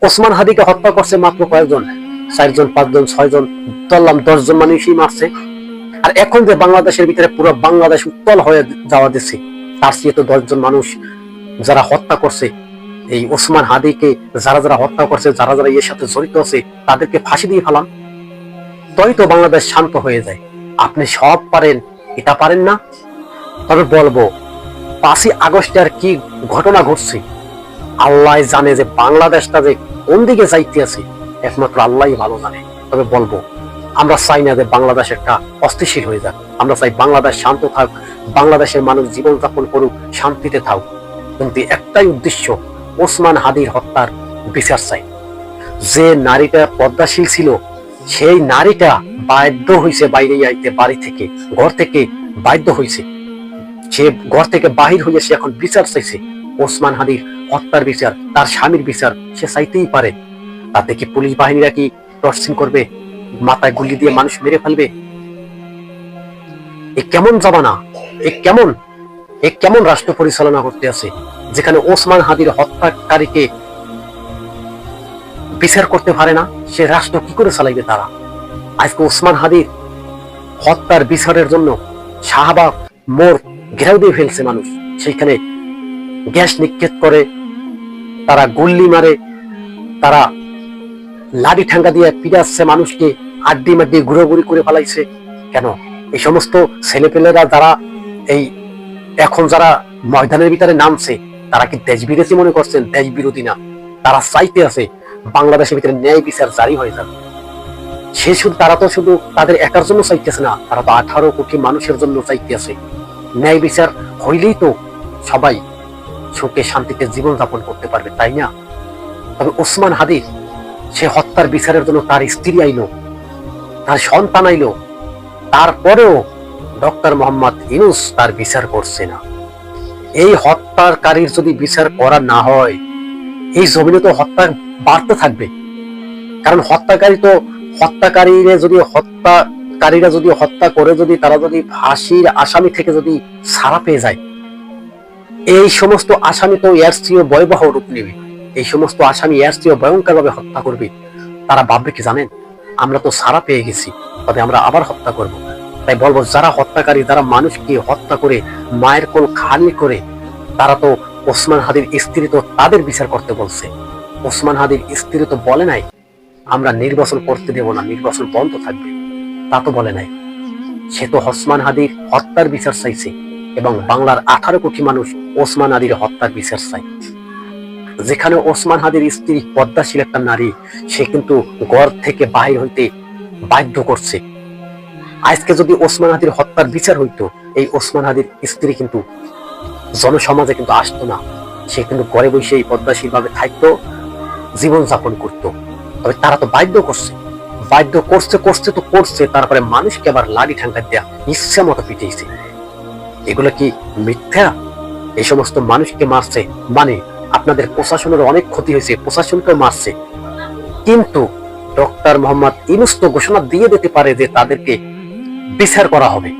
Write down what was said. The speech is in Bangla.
ওসমান হাদিকে হত্যা করছে মাত্র কয়েকজন, 4 জন 5 জন 6 জন, ধরলাম 10 জন মানুষই মারছে। আর এখন যে বাংলাদেশের ভিতরে পুরো বাংলাদেশ উত্তল হয়ে যাওয়া দিচ্ছে, তার চেয়ে তো 10 জন মানুষ যারা হত্যা করছে, এই ওসমান হাদিকে যারা যারা হত্যা করছে, যারা যারা এর সাথে জড়িত আছে, তাদেরকে ফাঁসি দিয়ে ফেলান, তবেই তো বাংলাদেশ শান্ত হয়ে যায়। আপনি সব পারেন, এটা পারেন না। তবে বলবো 5ই আগস্টের কি ঘটনা ঘটছে আল্লাহ জানে, যে বাংলাদেশটা যে কোন দিকে যাইতে আছে একমাত্র আল্লাহই ভালো জানে। তবে বলবো আমরা চাই না যে বাংলাদেশ একটা অস্থিতিশীল হয়ে যাক, আমরা চাই বাংলাদেশ শান্ত থাক, বাংলাদেশের মানুষ জীবনযাপন করুক, শান্তিতে থাক। কিন্তু একটাই উদ্দেশ্য, ওসমান হাদির হত্যার বিচার চাই। যে নারীটা পদ্মাশীল ছিল, সেই নারীটা বাধ্য হয়েছে বাইরে আইতে, বাড়ি থেকে ঘর থেকে বাধ্য হয়েছে, সে ঘর থেকে বাহির হয়ে সে এখন বিচার চাইছে। ওসমান হাদির হত্যার বিচার, তার স্বামীর বিচার সে চাইতেই পারে। তাতে কি পুলিশ বাহিনীরা কি টর্চিং করবে, মাথায় গুলি দিয়ে মানুষ মেরে ফেলবে? এ কেমন জামানা, এ কেমন রাষ্ট্র পরিচালনা করতে আছে, যেখানে ওসমান হাদির হত্যাকারীকে বিচার করতে পারে না? সে রাষ্ট্র কি করে চালাইবে তারা? আজকে ওসমান হাদির হত্যার বিচারের জন্য শাহবাগ মোড় ঘেরাও দিয়ে ফেলছে মানুষ, সেখানে গ্যাস নিক্ষেপ করে, তারা গুল্লি মারে, তারা লাঠি ঠাঙ্গা দিয়ে পিটাচ্ছে মানুষকে, আড্ডি মাড্ডি ঘুরোঘুরি করে ফেলাইছে। কেন? এই সমস্ত ছেলেপেলেরা যারা এই এখন যারা ময়দানের ভিতরে নামছে, তারা কি দেশ বিরোধী মনে করছেন? দেশ বিরোধী না, তারা চাইতে আছে বাংলাদেশের ভিতরে ন্যায় বিচার জারি হয়ে যাবে। সে শুধু, তারা তো শুধু তাদের একার জন্য চাইতেছে না, তারা তো 18 কোটি মানুষের জন্য চাইতে আছে। ন্যায় বিচার হইলেই তো সবাই সুখে শান্তিতে জীবন যাপন করতে পারবে, তাই না? তবে ওসমান হাদির সে হত্যার বিচারের জন্য তার স্ত্রী আইলো, তার সন্তান আইলো, তারপরেও ডক্টর মোহাম্মদ ইউনূস তার বিচার করছে না। এই হত্যাকারীর যদি বিচার করা না হয়, এই জমিনে তো হত্যা বাড়তে থাকবে। কারণ হত্যাকারীরা যদি হত্যা করে, যদি তারা যদি ফাঁসির আসামি থেকে যদি ছাড়া পেয়ে যায়, এই সমস্ত আসামি তো এর চেয়ে ভয়াবহ রূপ নেবে। এই সমস্ত আসামি এর চেয়ে ভয়ঙ্কর ভাবে হত্যা করবে। তারা ভাববে কি জানেন, আমরা তো ছাড়া পেয়ে গেছি, তবে আমরা আবার হত্যা করব। তাই বলবো, যারা হত্যাকারী, যারা মানুষকে হত্যা করে মায়ের কোল খালি করে, তারা তো ওসমান হাদির স্ত্রী তো তাদের বিচার করতে বলছে। ওসমান হাদির স্ত্রী তো বলে নাই আমরা নির্বাচন করতে দেব না, নির্বাচন বন্ধ থাকবে, তা তো বলে নাই। সে তো ওসমান হাদির হত্যার বিচার চাইছে, এবং বাংলার 18 কোটি মানুষ ওসমান হাদির হত্যার বিচার চাই। যেখানে ওসমান হাদির স্ত্রী পদ্মাশীল একটা নারী, সে কিন্তু ঘর থেকে বাহির হইতে বাধ্য করছে। আজকে যদি ওসমান হাদির হত্যার বিচার হইতো, এই ওসমান হাদির স্ত্রী কিন্তু জনসমাজে কিন্তু আসতো না, সে কিন্তু ঘরে বসে পদ্মাশীল ভাবে থাকতো, জীবন যাপন করতো। তবে তারা তো বাধ্য করছে, তারপরে মানুষকে আবার লাঠি ঠাঙ্গা দেয়া ইচ্ছা মতো পিটিয়েছে। এগুলো কি মিথ্যা? এই সমস্ত মানুষকে মারছে মানে আপনাদের প্রশাসনের অনেক ক্ষতি হয়েছে, প্রশাসনকে মারছে। কিন্তু ডক্টর মোহাম্মদ ইউনূস তো ঘোষণা দিয়ে দিতে পারে যে তাদেরকে বিচার করা হবে।